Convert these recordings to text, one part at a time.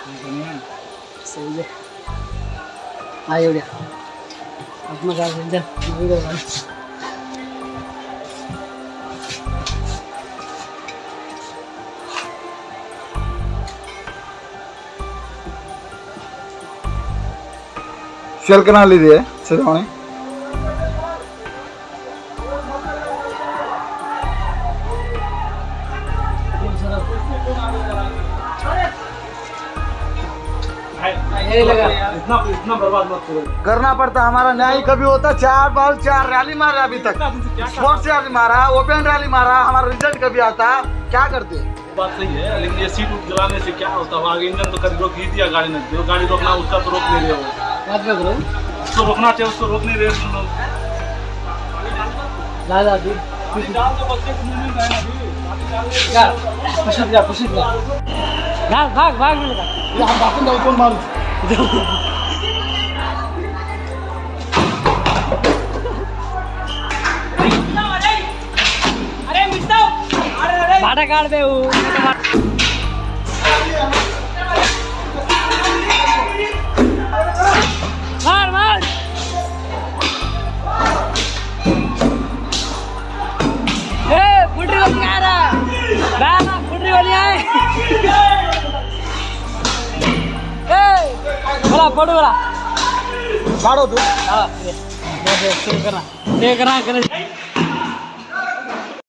सही है। आयो रे अपना काम कर जा वीडियो बना। शेयर करा लीजिए सजाने इतना बर्बाद मत करो। करना पड़ता। हमारा न्याय कभी होता 4 बॉल 4 रैली मारा अभी तक, स्पोर्ट्स रैली मारा, ओपन रैली मारा, हमारा रिजल्ट कभी आता क्या करते। बात सही है, लेकिन ये सीट उठ जलाने से क्या होता है? आगे इंजन तो कभी रोक ही दिया गाड़ी ने, जो गाड़ी रोकना उसका तो रोक नहीं रहे हो। बात में करो उसको रोकना चाहिए, उसको रोक नहीं रहे तुम लोग। दादा दी डाल दो बच्चे को मुंह में जाए अभी। यार पुश जा भाग भाग मिलेगा ये हम बाकी दो कौन मारू भाटा काट दे मार मार फुटरी वाली आ रहा है, फुटरी वाली आए बोला फोटो बोला काटो तू।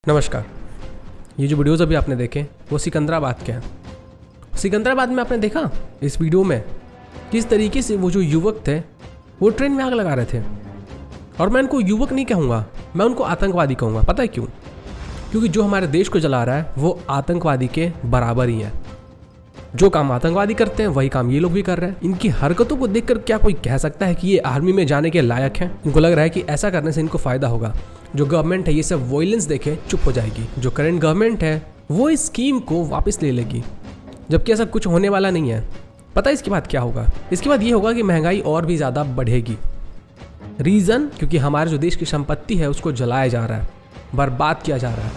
नमस्कार। ये जो वीडियोज़ अभी आपने देखे वो सिकंदराबाद के हैं। सिकंदराबाद में आपने देखा इस वीडियो में किस तरीके से वो जो युवक थे वो ट्रेन में आग लगा रहे थे। और मैं उनको युवक नहीं कहूँगा, मैं उनको आतंकवादी कहूँगा। पता है क्यों? क्योंकि जो हमारे देश को जला रहा है वो आतंकवादी के बराबर ही है। जो काम आतंकवादी करते हैं वही काम ये लोग भी कर रहे हैं। इनकी हरकतों को देखकर क्या कोई कह सकता है कि ये आर्मी में जाने के लायक हैं? इनको लग रहा है कि ऐसा करने से इनको फायदा होगा। जो गवर्नमेंट है ये सब वॉयलेंस देखे चुप हो जाएगी। जो करंट गवर्नमेंट है वो इस स्कीम को वापस ले लेगी, जबकि ऐसा कुछ होने वाला नहीं है। पता है इसके बाद क्या होगा? इसके बाद ये होगा कि महंगाई और भी ज़्यादा बढ़ेगी। रीज़न क्योंकि हमारे जो देश की संपत्ति है उसको जलाया जा रहा है, बर्बाद किया जा रहा है।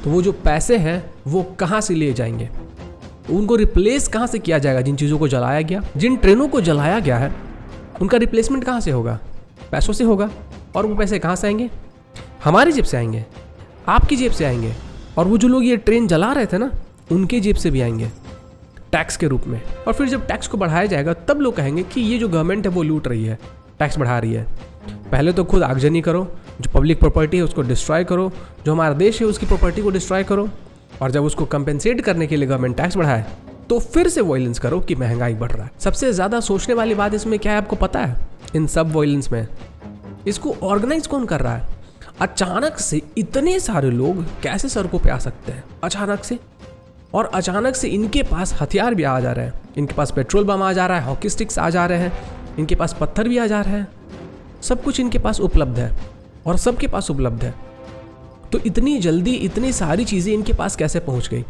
तो वो जो पैसे हैं वो कहाँ से लिए जाएंगे? उनको रिप्लेस कहाँ से किया जाएगा? जिन चीज़ों को जलाया गया, जिन ट्रेनों को जलाया गया है, उनका रिप्लेसमेंट कहाँ से होगा? पैसों से होगा। और वो पैसे कहाँ से आएंगे? हमारी जेब से आएंगे, आपकी जेब से आएंगे। और वो जो लोग ये ट्रेन जला रहे थे ना, उनके जेब से भी आएंगे टैक्स के रूप में। और फिर जब टैक्स को बढ़ाया जाएगा तब लोग कहेंगे कि ये जो गवर्नमेंट है वो लूट रही है, टैक्स बढ़ा रही है। पहले तो खुद आगजनी करो, जो पब्लिक प्रॉपर्टी है उसको डिस्ट्रॉय करो, जो हमारा देश है उसकी प्रॉपर्टी को डिस्ट्रॉय करो। और जब उसको कंपेंसेट करने के लिए गवर्नमेंट टैक्स बढ़ाए तो फिर से वॉयलेंस करो कि महंगाई बढ़ रहा है। सबसे ज़्यादा सोचने वाली बात इसमें क्या है आपको पता है? इन सब वॉयलेंस में इसको ऑर्गेनाइज कौन कर रहा है? अचानक से इतने सारे लोग कैसे सड़कों पे आ सकते हैं अचानक से? और अचानक से इनके पास हथियार भी आ जा रहे हैं, इनके पास पेट्रोल बम आ जा रहा है, हॉकी स्टिक्स आ जा रहे हैं, इनके पास पत्थर भी आ जा रहे हैं। सब कुछ इनके पास उपलब्ध है और सबके पास उपलब्ध है। तो इतनी जल्दी इतनी सारी चीज़ें इनके पास कैसे पहुंच गई?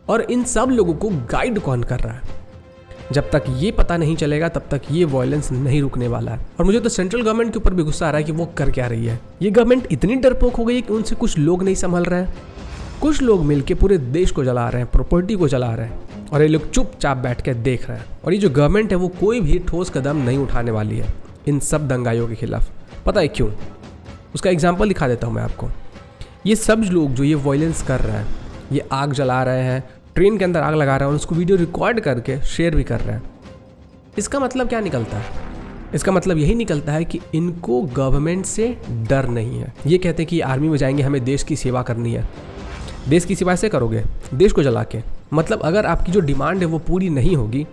और इन सब लोगों को गाइड कौन कर रहा है? जब तक ये पता नहीं चलेगा तब तक ये वॉयलेंस नहीं रुकने वाला है। और मुझे तो सेंट्रल गवर्नमेंट के ऊपर भी गुस्सा आ रहा है कि वो कर क्या रही है। ये गवर्नमेंट इतनी डरपोक हो गई है कि उनसे कुछ लोग नहीं संभल रहे हैं। कुछ लोग मिलके पूरे देश को जला रहे हैं, प्रॉपर्टी को जला रहे हैं, और ये लोग चुपचाप बैठ के देख रहे हैं। और ये जो गवर्नमेंट है वो कोई भी ठोस कदम नहीं उठाने वाली है इन सब दंगाइयों के खिलाफ। पता है क्यों? उसका एग्जाम्पल दिखा देता हूँ मैं आपको। ये सब लोग जो ये वॉयलेंस कर रहे हैं, ये आग जला रहे हैं, ट्रेन के अंदर आग लगा रहे हैं और उसको वीडियो रिकॉर्ड करके शेयर भी कर रहे हैं। इसका मतलब क्या निकलता है? इसका मतलब यही निकलता है कि इनको गवर्नमेंट से डर नहीं है। ये कहते हैं कि आर्मी में जाएंगे, हमें देश की सेवा करनी है। देश की सेवा से करोगे? देश को जला के। मतलब अगर आपकी जो डिमांड है वो पूरी नहीं होगी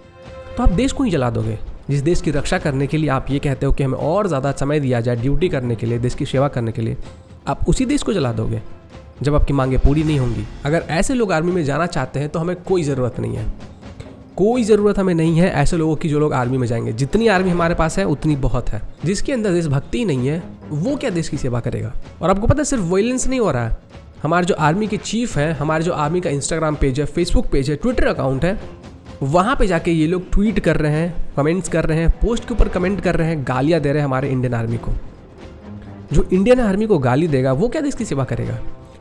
तो आप देश को ही जला दोगे। जिस देश की रक्षा करने के लिए आप ये कहते हो कि हमें और ज़्यादा समय दिया जाए ड्यूटी करने के लिए, देश की सेवा करने के लिए, आप उसी देश को जला दोगे जब आपकी मांगें पूरी नहीं होंगी। अगर ऐसे लोग आर्मी में जाना चाहते हैं तो हमें कोई ज़रूरत नहीं है, कोई ज़रूरत हमें नहीं है ऐसे लोगों की जो लोग आर्मी में जाएंगे। जितनी आर्मी हमारे पास है उतनी बहुत है। जिसके अंदर देशभक्ति नहीं है वो क्या देश की सेवा करेगा? और आपको पता है सिर्फ वॉयलेंस नहीं हो रहा है। हमारे जो आर्मी के चीफ हैं, हमारे जो आर्मी का इंस्टाग्राम पेज है, फेसबुक पेज है, ट्विटर अकाउंट है, वहाँ पे जाके ये लोग ट्वीट कर रहे हैं, कमेंट्स कर रहे हैं, पोस्ट के ऊपर कमेंट कर रहे हैं, गालियाँ दे रहे हैं हमारे इंडियन आर्मी को। जो इंडियन आर्मी को गाली देगा वो क्या देश की सेवा करेगा?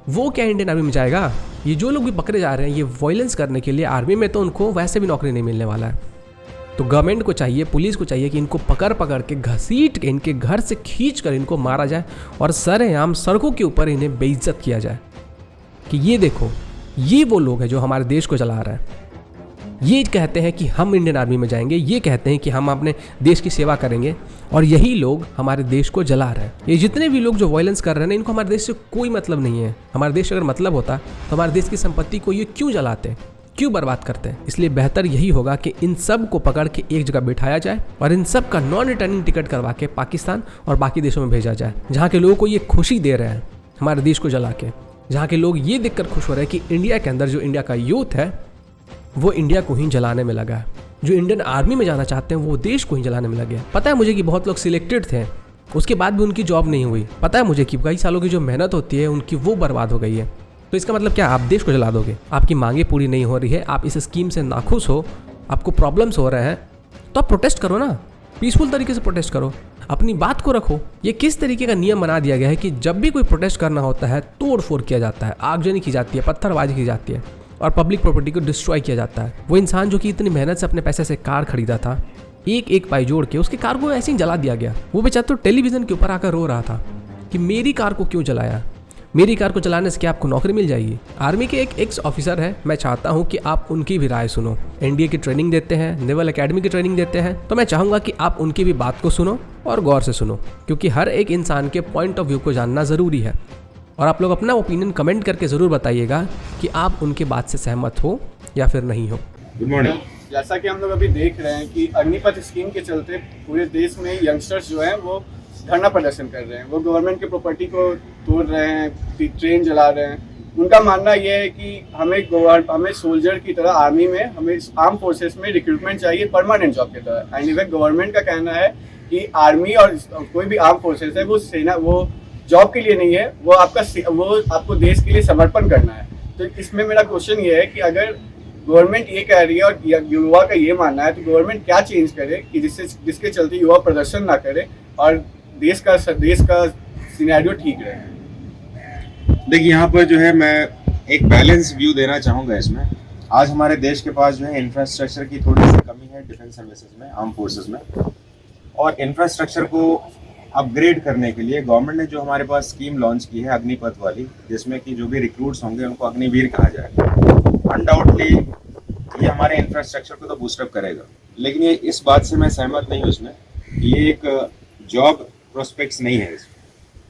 वो क्या इंडियन आर्मी में जाएगा? ये जो लोग भी पकड़े जा रहे हैं ये वॉयलेंस करने के लिए आर्मी में, तो उनको वैसे भी नौकरी नहीं मिलने वाला है। तो गवर्नमेंट को चाहिए, पुलिस को चाहिए कि इनको पकड़ पकड़ के घसीट के इनके घर से खींच कर इनको मारा जाए और सरेआम सड़कों के ऊपर इन्हें बेइज्जत किया जाए कि ये देखो, ये वो लोग हैं जो हमारे देश को चला रहे हैं। ये कहते हैं कि हम इंडियन आर्मी में जाएंगे, ये कहते हैं कि हम अपने देश की सेवा करेंगे, और यही लोग हमारे देश को जला रहे हैं। ये जितने भी लोग जो वायलेंस कर रहे हैं ना, इनको हमारे देश से कोई मतलब नहीं है। हमारे देश अगर मतलब होता तो हमारे देश की संपत्ति को ये क्यों जलाते, क्यों बर्बाद करते हैं। इसलिए बेहतर यही होगा कि इन सब को पकड़ के एक जगह बिठाया जाए और इन सब का नॉन रिटर्निंग टिकट करवा के पाकिस्तान और बाकी देशों में भेजा जाए, जहाँ के लोगों को ये खुशी दे रहे हैं हमारे देश को जला के, जहाँ के लोग ये देखकर खुश हो रहे हैं कि इंडिया के अंदर जो इंडिया का यूथ है वो इंडिया को ही जलाने में लगा है। जो इंडियन आर्मी में जाना चाहते हैं वो देश को ही जलाने में लगे हैं। पता है मुझे कि बहुत लोग सिलेक्टेड थे, उसके बाद भी उनकी जॉब नहीं हुई। पता है मुझे कि कई सालों की जो मेहनत होती है उनकी वो बर्बाद हो गई है। तो इसका मतलब क्या, आप देश को जला दोगे? आपकी मांगे पूरी नहीं हो रही है, आप इस स्कीम से नाखुश हो, आपको प्रॉब्लम्स हो रहे हैं, तो आप प्रोटेस्ट करो ना, पीसफुल तरीके से प्रोटेस्ट करो, अपनी बात को रखो। ये किस तरीके का नियम बना दिया गया है कि जब भी कोई प्रोटेस्ट करना होता है तोड़ फोड़ किया जाता है, आगजनी की जाती है, पत्थरबाजी की जाती है और पब्लिक प्रॉपर्टी को डिस्ट्रॉय किया जाता है। वो इंसान जो कि इतनी मेहनत से अपने पैसे से कार खरीदा था, एक एक पाई जोड़ के उसकी कार को ऐसे ही जला दिया गया। वो बेचारा तो टेलीविजन के ऊपर आकर रो रहा था कि मेरी कार को क्यों जलाया, मेरी कार को चलाने से क्या आपको नौकरी मिल जाएगी। आर्मी के एक एक्स ऑफिसर है, मैं चाहता हूं कि आप उनकी भी राय सुनो। एनडीए की ट्रेनिंग देते हैं, नेवल एकेडमी की ट्रेनिंग देते हैं, तो मैं चाहूंगा कि आप उनकी भी बात को सुनो और गौर से सुनो, क्योंकि हर एक इंसान के पॉइंट ऑफ व्यू को जानना ज़रूरी है। और आप लोग अपना ओपिनियन कमेंट करके ज़रूर बताइएगा कि आप उनके बात से सहमत हो या फिर नहीं हो। Good morning. जैसा कि हम लोग अभी देख रहे हैं कि अग्निपथ स्कीम के चलते पूरे देश में यंगस्टर्स जो हैं वो धरना प्रदर्शन कर रहे हैं, वो गवर्नमेंट की प्रॉपर्टी को तोड़ रहे हैं, ट्रेन जला रहे हैं। उनका मानना ये है कि हमें सोल्जर की तरह आर्मी में, हमें आर्म फोर्सेस में रिक्रूटमेंट चाहिए परमानेंट जॉब की तरह। एंड इवन गवर्नमेंट का कहना है कि आर्मी और कोई भी आर्म फोर्सेस है वो सेना, वो जॉब के लिए नहीं है, वो आपको देश के लिए समर्पण करना है। तो इसमें मेरा क्वेश्चन ये है कि अगर गवर्नमेंट ये कह रही है और युवा का ये मानना है, तो गवर्नमेंट क्या चेंज करे कि जिसके चलते युवा प्रदर्शन ना करे और देश का सिनेरियो ठीक रहे। देखिए, यहाँ पर जो है मैं एक बैलेंस व्यू देना चाहूँगा इसमें। आज हमारे देश के पास जो है इंफ्रास्ट्रक्चर की थोड़ी सी कमी है डिफेंस सर्विसेज में, आर्म फोर्सेस में, और इंफ्रास्ट्रक्चर को अपग्रेड करने के लिए गवर्नमेंट ने जो हमारे पास स्कीम लॉन्च की है अग्निपथ वाली, जिसमें कि जो भी रिक्रूट्स होंगे उनको अग्निवीर कहा जाएगा। अनडाउटली ये हमारे इंफ्रास्ट्रक्चर को तो बूस्टअप करेगा, लेकिन ये इस बात से मैं सहमत नहीं हूँ इसमें, ये एक जॉब प्रोस्पेक्ट्स नहीं है इसमें।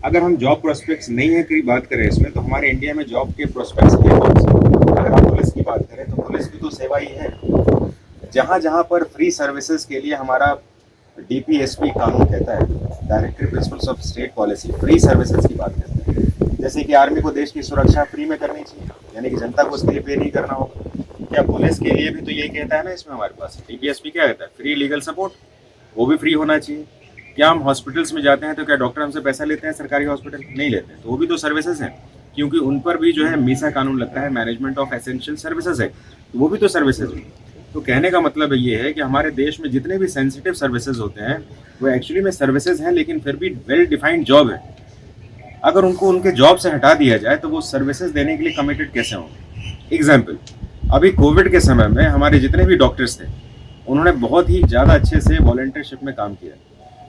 अगर हम जॉब प्रोस्पेक्ट्स नहीं है की बात करें इसमें, तो हमारे इंडिया में जॉब के प्रोस्पेक्ट्स है कौन से? अगर हम पुलिस की बात करें तो पुलिस की तो सेवा ही है। जहाँ जहाँ पर फ्री सर्विसेज के लिए हमारा DPSP कानून कहता है, directory principles of state policy, free services की बात करते हैं। जैसे कि आर्मी को देश की सुरक्षा फ्री में करनी चाहिए, यानी कि जनता को उसके लिए पे नहीं करना होगा। क्या पुलिस के लिए भी तो यही कहता है ना इसमें हमारे पास DPSP क्या कहता है? फ्री लीगल सपोर्ट, वो भी फ्री होना चाहिए। क्या हम हॉस्पिटल्स में जाते हैं तो क्या डॉक्टर हमसे पैसा लेते हैं? सरकारी हॉस्पिटल नहीं लेते हैं, तो वो भी तो सर्विसेज हैं, क्योंकि उन पर भी जो है मीसा कानून लगता है, मैनेजमेंट ऑफ एसेंशियल सर्विसेज है, तो वो भी तो सर्विसेज है। तो कहने का मतलब ये है कि हमारे देश में जितने भी सेंसिटिव सर्विसेज होते हैं वो एक्चुअली में सर्विसेज हैं, लेकिन फिर भी वेल डिफाइंड जॉब है। अगर उनको उनके जॉब से हटा दिया जाए तो वो सर्विसेज देने के लिए कमिटेड कैसे होंगे? एग्जाम्पल, अभी कोविड के समय में हमारे जितने भी डॉक्टर्स थे उन्होंने बहुत ही ज़्यादा अच्छे से वॉलंटियरशिप में काम किया,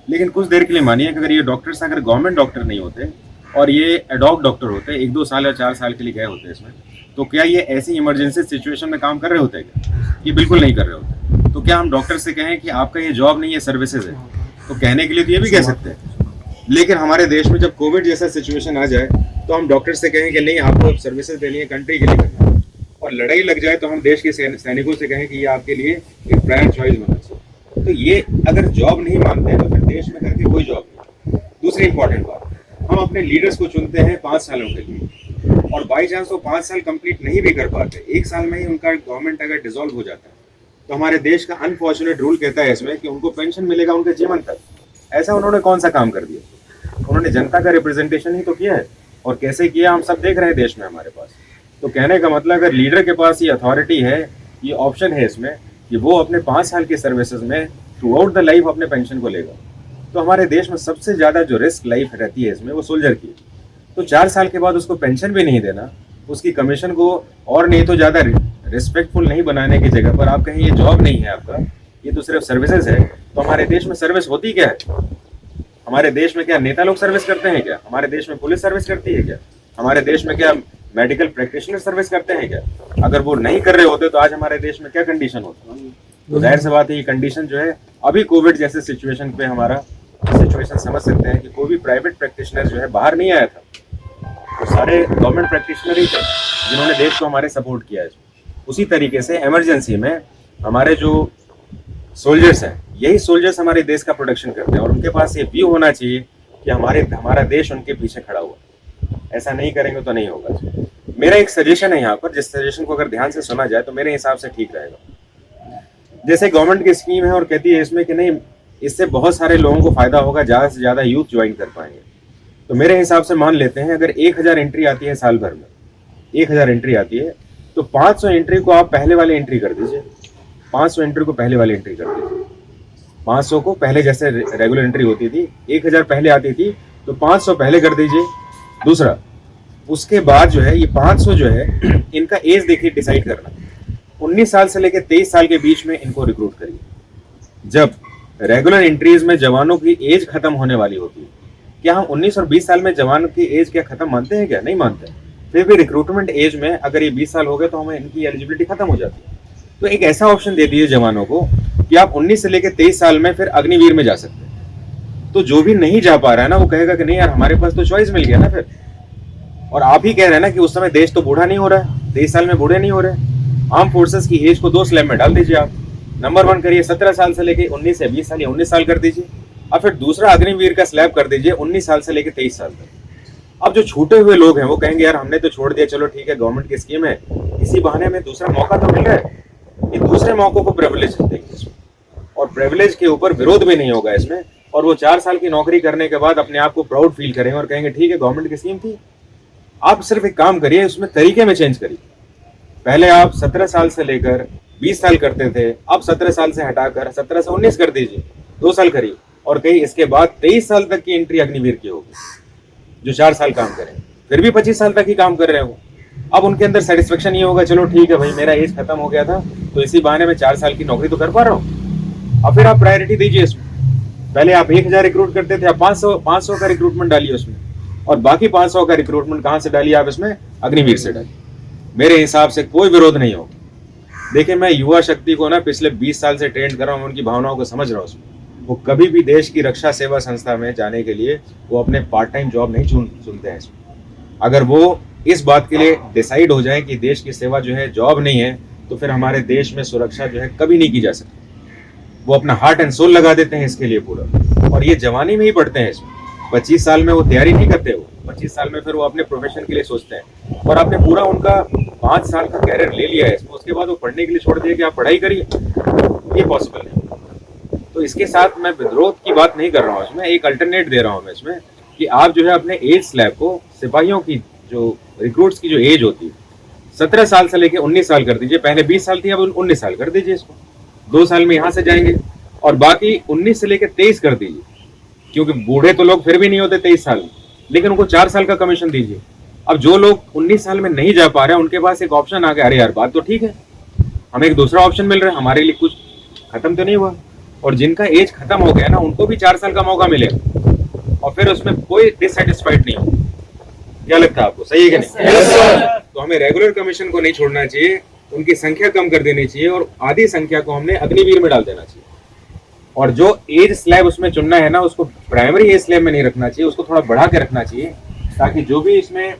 लेकिन कुछ देर के लिए मानिए कि अगर ये डॉक्टर्स अगर गवर्नमेंट डॉक्टर नहीं होते और ये एडॉक डॉक्टर होते, 1-2 साल या 4 साल के लिए गए होते इसमें, तो क्या ये ऐसी इमरजेंसी सिचुएशन में काम कर रहे होते क्या? ये बिल्कुल नहीं कर रहे होते। तो क्या हम डॉक्टर से कहें कि आपका ये जॉब नहीं है, सर्विसेज है? तो कहने के लिए तो ये भी कह सकते हैं, लेकिन हमारे देश में जब कोविड जैसा सिचुएशन आ जाए तो हम डॉक्टर से कहें कि नहीं, आपको सर्विसेज देनी है, कंट्री के लिए करना है, और लड़ाई लग जाए तो हम देश के सैनिकों से कहें कि ये आपके लिए एक प्रायर चॉइस होना चाहिए। तो ये अगर जॉब नहीं मानते हैं तो फिर देश में करके कोई जॉब नहीं। दूसरी इंपॉर्टेंट बात, हम अपने लीडर्स को चुनते हैं 5 सालों के लिए, और बाई चांस वो 5 साल कंप्लीट नहीं भी कर पाते, 1 साल में ही उनका गवर्नमेंट अगर डिसॉल्व हो जाता है, तो हमारे देश का अनफॉर्चुनेट रूल कहता है इसमें कि उनको पेंशन मिलेगा उनके जीवन तक। ऐसा उन्होंने कौन सा काम कर दिया? उन्होंने जनता का रिप्रेजेंटेशन ही तो किया है, और कैसे किया हम सब देख रहे हैं देश में हमारे पास। तो कहने का मतलब अगर लीडर के पास ये अथॉरिटी है, ये ऑप्शन है इसमें कि वो अपने 5 साल की सर्विसेज में थ्रू आउट द लाइफ अपने पेंशन को लेगा, तो हमारे देश में सबसे ज़्यादा जो रिस्क लाइफ रहती है इसमें वो सोल्जर की। तो 4 साल के बाद उसको पेंशन भी नहीं देना, उसकी कमीशन को और नहीं तो ज़्यादा रिस्पेक्टफुल नहीं बनाने की जगह पर आप कहें ये जॉब नहीं है आपका, ये तो सिर्फ सर्विसेज है, तो हमारे देश में सर्विस होती क्या है? हमारे देश में क्या नेता लोग सर्विस करते हैं क्या? हमारे देश में पुलिस सर्विस करती है क्या? हमारे देश में क्या मेडिकल प्रैक्टिशनर सर्विस करते हैं क्या? अगर वो नहीं कर रहे होते तो आज हमारे देश में क्या कंडीशन होती? तो जाहिर सी बात है ये कंडीशन जो है, अभी कोविड जैसे सिचुएशन पे हमारा सिचुएशन समझ सकते हैं कि कोई भी प्राइवेट प्रैक्टिशनर जो है बाहर नहीं आया था, तो सारे गवर्नमेंट प्रैक्टिशनर ही थे जिन्होंने देश को हमारे सपोर्ट किया है। उसी तरीके से इमरजेंसी में हमारे जो सोल्जर्स हैं, यही सोल्जर्स हमारे देश का प्रोटेक्शन करते हैं, और उनके पास ये व्यू होना चाहिए कि हमारा देश उनके पीछे खड़ा हुआ। ऐसा नहीं करेंगे तो नहीं होगा। मेरा एक सजेशन है यहाँ पर, जिस सजेशन को अगर ध्यान से सुना जाए तो मेरे हिसाब से ठीक रहेगा। जैसे गवर्नमेंट की स्कीम है और कहती है इसमें कि नहीं, इससे बहुत सारे लोगों को फायदा होगा, ज़्यादा से ज़्यादा यूथ ज्वाइन कर पाएंगे। तो मेरे हिसाब से मान लेते हैं अगर 1000 एंट्री आती है साल भर में, 1000 एंट्री आती है, तो 500 एंट्री को आप पहले वाले एंट्री कर दीजिए। 500 एंट्री को पहले वाली एंट्री कर दीजिए। 500 को पहले, जैसे रेगुलर एंट्री होती थी 1000 पहले आती थी, तो 500 पहले कर दीजिए। दूसरा, उसके बाद जो है ये 500 जो है इनका एज देखिए डिसाइड करना, 19 साल से लेकर 23 साल के बीच में इनको रिक्रूट करिए। जब रेगुलर एंट्रीज में जवानों की एज खत्म होने वाली होती है, क्या हम 19 और 20 साल में जवानों की एज क्या खत्म मानते हैं? क्या नहीं मानते। फिर भी रिक्रूटमेंट एज में अगर ये 20 साल हो गए तो हमें इनकी एलिजिबिलिटी खत्म हो जाती है। तो एक ऐसा ऑप्शन दे दिए जवानों को कि आप 19 से लेकर 23 साल में फिर अग्निवीर में जा सकते हैं। तो जो भी नहीं जा पा रहा है ना, वो कहेगा कि नहीं यार, हमारे पास तो चॉइस मिल गया ना फिर। और आप ही कह रहे हैं ना कि उस समय देश तो बूढ़ा नहीं हो रहा है, 23 साल में बूढ़े नहीं हो रहे। आर्म फोर्सेस की एज को 2 स्लैब में डाल दीजिए आप। नंबर 1 करिए 17 साल से लेकर 19 या 20 साल या 19 साल कर दीजिए, और फिर दूसरा अग्निवीर का स्लैब कर दीजिए 19 साल से लेकर 23 साल तक। अब जो छूटे हुए लोग हैं वो कहेंगे यार हमने तो छोड़ दिया, चलो ठीक है गवर्नमेंट की स्कीम है, इसी बहाने में दूसरा मौका तो मिल रहा है। ये दूसरे मौकों को प्रिविलेज देंगे और प्रिविलेज के ऊपर विरोध भी नहीं होगा इसमें, और वो 4 साल की नौकरी करने के बाद अपने आप को प्राउड फील करेंगे और कहेंगे ठीक है गवर्नमेंट की स्कीम थी। आप सिर्फ एक काम करिए, उसमें तरीके में चेंज करिए। पहले आप 17 साल से लेकर 20 साल करते थे, अब 17 साल से हटाकर 17 से 19 कर दीजिए, 2 साल करिए, और कहीं इसके बाद 23 साल तक की एंट्री अग्निवीर की होगी, जो 4 साल काम करें, फिर भी 25 साल तक ही काम कर रहे हो। अब उनके अंदर सेटिस्फेक्शन ये होगा, चलो ठीक है भाई मेरा एज खत्म हो गया था, तो इसी बहाने में 4 साल की नौकरी तो कर पा रहा हूँ। अब फिर आप प्रायोरिटी दीजिए इसमें। पहले आप 1000 रिक्रूट करते थे, आप 500 का रिक्रूटमेंट डालिए उसमें, और बाकी 500 का रिक्रूटमेंट कहाँ से डालिए आप इसमें? अग्निवीर से डालिए। मेरे हिसाब से कोई विरोध नहीं होगा। देखिए मैं युवा शक्ति को ना पिछले 20 साल से ट्रेंड कर रहा हूँ, उनकी भावनाओं को समझ रहा हूँ उसमें। वो कभी भी देश की रक्षा सेवा संस्था में जाने के लिए वो अपने पार्ट टाइम जॉब नहीं चुनते हैं इसमें। अगर वो इस बात के लिए डिसाइड हो जाए कि देश की सेवा जो है जॉब नहीं है, तो फिर हमारे देश में सुरक्षा जो है कभी नहीं की जा सकती। वो अपना हार्ट एंड सोल लगा देते हैं इसके लिए पूरा, और ये जवानी में ही पढ़ते हैं इसमें। 25 साल में वो तैयारी नहीं करते, वो 25 साल में फिर वो अपने प्रोफेशन के लिए सोचते हैं, और आपने पूरा उनका 5 साल का कैरियर ले लिया है इसमें, उसके बाद वो पढ़ने के लिए छोड़ दिया कि आप पढ़ाई करिए, ये पॉसिबल नहीं। तो इसके साथ मैं विद्रोह की बात नहीं कर रहा हूँ इसमें, एक अल्टरनेट दे रहा हूँ मैं इसमें कि आप जो है अपने एज स्लैब को, सिपाहियों की जो रिक्रूट्स की जो एज होती है 17 साल से लेकर 19 साल कर दीजिए। पहले 20 साल थी, अब 19 साल कर दीजिए इसको, 2 साल में यहाँ से जाएंगे, और बाकी 19 से लेकर 23 कर दीजिए, क्योंकि बूढ़े तो लोग फिर भी नहीं होते 23 साल, लेकिन उनको 4 साल का कमीशन दीजिए। अब जो लोग 19 साल में नहीं जा पा रहे हैं उनके पास एक ऑप्शन आ गया, अरे यार बात तो ठीक है, हमें एक दूसरा ऑप्शन मिल रहा है, हमारे लिए कुछ खत्म तो नहीं हुआ। और जिनका एज खत्म हो गया ना, उनको भी 4 साल का मौका मिलेगा, और फिर उसमें कोई डिससेटिस्फाइड नहीं होगा। क्या लगता है आपको, सही है कि नहीं? तो हमें रेगुलर कमीशन को नहीं छोड़ना चाहिए, उनकी संख्या कम कर देनी चाहिए, और आधी संख्या को हमने अग्निवीर में डाल देना चाहिए। और जो एज स्लैब उसमें चुनना है ना, उसको प्राइमरी एज स्लैब में नहीं रखना चाहिए, उसको थोड़ा बढ़ा के रखना चाहिए, ताकि जो भी इसमें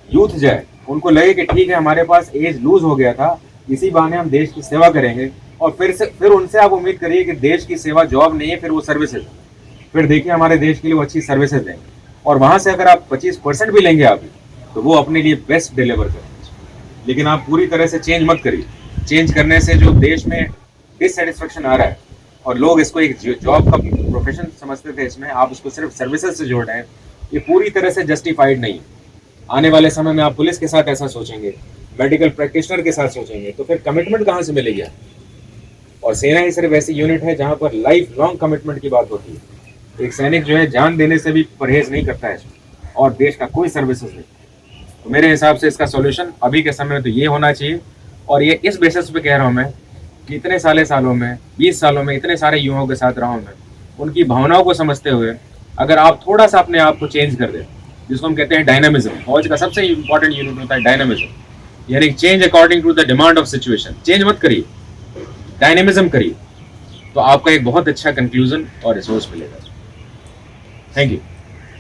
यूथ जाए उनको लगे कि ठीक है हमारे पास एज लूज हो गया था, इसी बहाने हम देश की सेवा करेंगे। और फिर उनसे आप उम्मीद करिए कि देश की सेवा जॉब नहीं है, फिर वो सर्विसेज, फिर देखिए हमारे देश के लिए वो अच्छी सर्विसेज देंगे, और वहां से अगर आप 25% भी लेंगे आप, तो वो अपने लिए बेस्ट डिलीवर करेंगे। लेकिन आप पूरी तरह से चेंज मत करिए। चेंज करने से जो देश में डिससेटिस्फेक्शन आ रहा है और लोग इसको एक जॉब का प्रोफेशन समझते थे, इसमें आप उसको सिर्फ सर्विसेज से जोड़ रहे हैं, ये पूरी तरह से जस्टिफाइड नहीं है। आने वाले समय में आप पुलिस के साथ ऐसा सोचेंगे, मेडिकल प्रैक्टिशनर के साथ सोचेंगे, तो फिर कमिटमेंट कहाँ से मिलेगी? और सेना ही सिर्फ ऐसी यूनिट है जहाँ पर लाइफ लॉन्ग कमिटमेंट की बात होती है। एक सैनिक जो है जान देने से भी परहेज नहीं करता है, और देश का कोई सर्विसेज नहीं। तो मेरे हिसाब से इसका सॉल्यूशन अभी के समय में तो ये होना चाहिए, और ये इस बेसिस पे कह रहा हूँ मैं कि इतने सालों में 20 सालों में इतने सारे युवाओं के साथ रहा हूँ मैं, उनकी भावनाओं को समझते हुए अगर आप थोड़ा सा अपने आप को चेंज कर दें, जिसको हम कहते हैं डायनामिज्म, फौज का सबसे इंपॉर्टेंट यूनिट होता है डायनामिज्म, यानी change according to the demand of situation. Change मत करिए, डायनेमिज्म करिए, तो आपका एक बहुत अच्छा कंक्लूजन और रिसोर्स मिलेगा। Thank you.